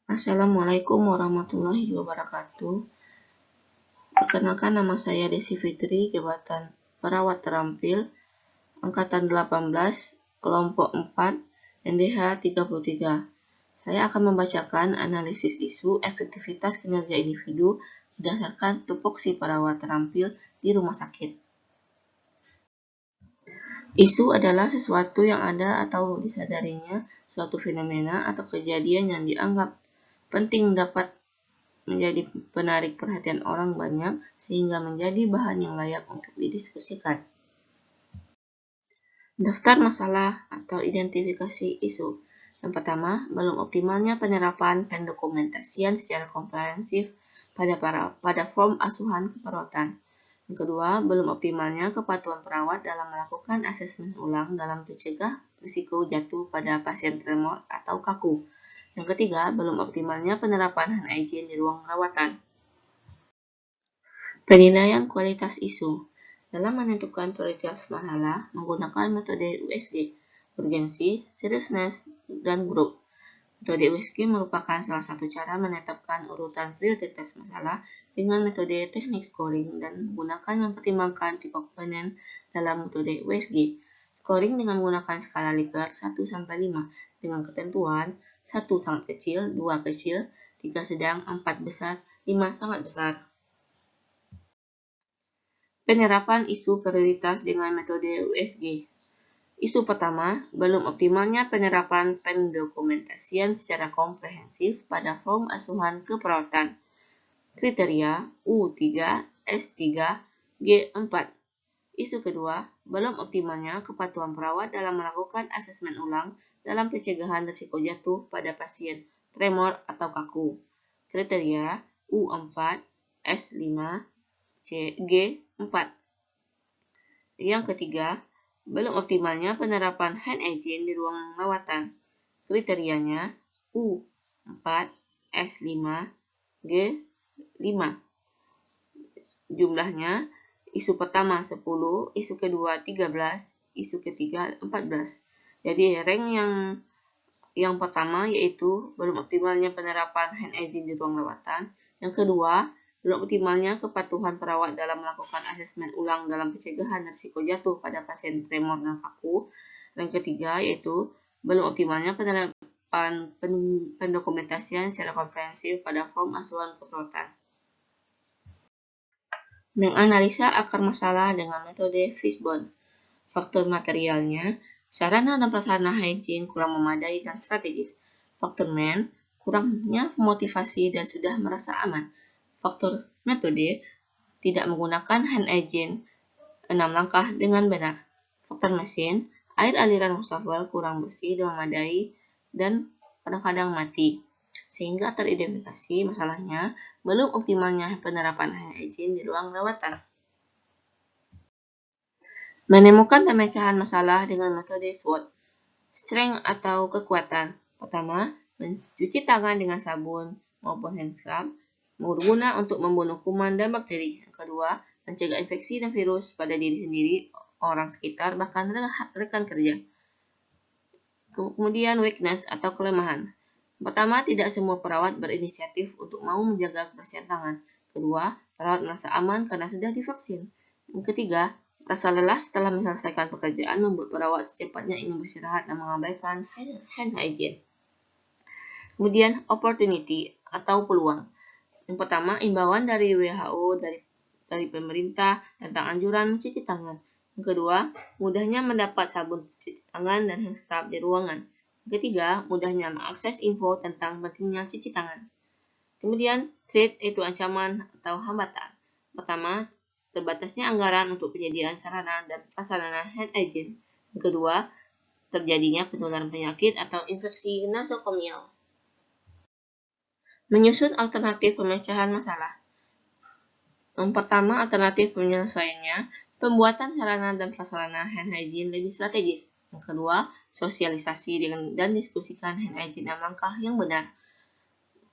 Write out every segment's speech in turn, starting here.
Assalamualaikum warahmatullahi wabarakatuh. Perkenalkan, nama saya Desi Fitri, jabatan Perawat Terampil, Angkatan 18, Kelompok 4, NDH 33. Saya akan membacakan analisis isu efektivitas kinerja individu berdasarkan tupoksi perawat terampil di rumah sakit. Isu adalah sesuatu yang ada atau disadarinya suatu fenomena atau kejadian yang dianggap penting dapat menjadi penarik perhatian orang banyak sehingga menjadi bahan yang layak untuk didiskusikan. Daftar masalah atau identifikasi isu. Yang pertama, belum optimalnya penerapan pendokumentasian secara komprehensif pada form asuhan keperawatan. Yang kedua, belum optimalnya kepatuhan perawat dalam melakukan asesmen ulang dalam mencegah risiko jatuh pada pasien tremor atau kaku. Yang ketiga, belum optimalnya penerapan hand hygiene di ruang rawatan. Penilaian kualitas isu. Dalam menentukan prioritas masalah menggunakan metode USG, urgensi, seriousness, dan grup. Metode USG merupakan salah satu cara menetapkan urutan prioritas masalah dengan metode teknik scoring dan mempertimbangkan 3 komponen dalam metode USG. Scoring dengan menggunakan skala Likert 1-5 dengan ketentuan 1 sangat kecil, 2 kecil, 3 sedang, 4 besar, 5 sangat besar. Penerapan isu prioritas dengan metode USG. Isu pertama, belum optimalnya penerapan pendokumentasian secara komprehensif pada form asuhan keperawatan. Kriteria U3, S3, G4. Isu kedua, belum optimalnya kepatuhan perawat dalam melakukan asesmen ulang dalam pencegahan risiko jatuh pada pasien tremor atau kaku. Kriteria U4, S5, G4. Yang ketiga, belum optimalnya penerapan hand hygiene di ruang rawatan. Kriterianya U4, S5, G5. Jumlahnya, isu pertama 10, isu kedua 13, isu ketiga 14. Jadi rank yang pertama yaitu belum optimalnya penerapan hand hygiene di ruang rawatan. Yang kedua, belum optimalnya kepatuhan perawat dalam melakukan asesmen ulang dalam pencegahan risiko jatuh pada pasien tremor dan kaku. Dan ketiga yaitu belum optimalnya penerapan pendokumentasian secara komprehensif pada form asuhan keperawatan. Menganalisa akar masalah dengan metode Fishbone. Faktor materialnya, sarana dan prasarana hygiene kurang memadai dan strategis. Faktor man, kurangnya motivasi dan sudah merasa aman. Faktor metode, tidak menggunakan hand hygiene 6 langkah dengan benar. Faktor mesin, air aliran wastafel kurang bersih dan memadai dan kadang-kadang mati. Sehingga teridentifikasi masalahnya belum optimalnya penerapan hand hygiene di ruang rawatan. Menemukan pemecahan masalah dengan metode SWOT. Strength atau kekuatan. Pertama, mencuci tangan dengan sabun maupun hand scrub berguna untuk membunuh kuman dan bakteri. Yang kedua, mencegah infeksi dan virus pada diri sendiri, orang sekitar, bahkan rekan kerja. Kemudian weakness atau kelemahan. Pertama, tidak semua perawat berinisiatif untuk mau menjaga kebersihan tangan. Kedua, perawat merasa aman karena sudah divaksin. Yang ketiga, rasa lelah setelah menyelesaikan pekerjaan membuat perawat secepatnya ingin beristirahat dan mengabaikan hand hygiene. Kemudian, opportunity atau peluang. Yang pertama, imbauan dari WHO, dari pemerintah tentang anjuran mencuci tangan. Yang kedua, mudahnya mendapat sabun cuci tangan dan hand scrub di ruangan. Yang ketiga, mudahnya mengakses info tentang pentingnya cuci tangan. Kemudian, threat yaitu ancaman atau hambatan. Pertama, terbatasnya anggaran untuk penyediaan sarana dan prasarana hand hygiene. Yang kedua, terjadinya penularan penyakit atau infeksi nosokomial. Menyusun alternatif pemecahan masalah. Yang pertama, alternatif penyelesaiannya, pembuatan sarana dan prasarana hand hygiene lebih strategis. Yang kedua, sosialisasi dan diskusikan hand hygiene 6 langkah yang benar.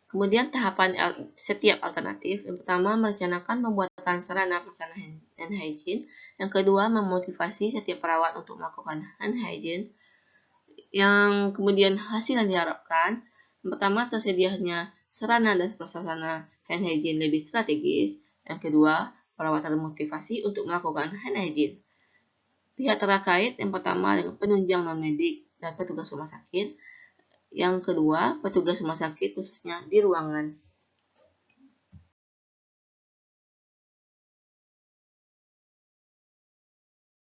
Kemudian tahapan setiap alternatif. Yang pertama, merencanakan pembuatan sarana prasarana hand hygiene. Yang kedua, memotivasi setiap perawat untuk melakukan hand hygiene. Yang kemudian hasil yang diharapkan. Yang pertama, tersedianya sarana dan prasarana hand hygiene lebih strategis. Yang kedua, perawat termotivasi untuk melakukan hand hygiene. Pihak terkait yang pertama dengan penunjang non-medik dan petugas rumah sakit. Yang kedua, petugas rumah sakit khususnya di ruangan.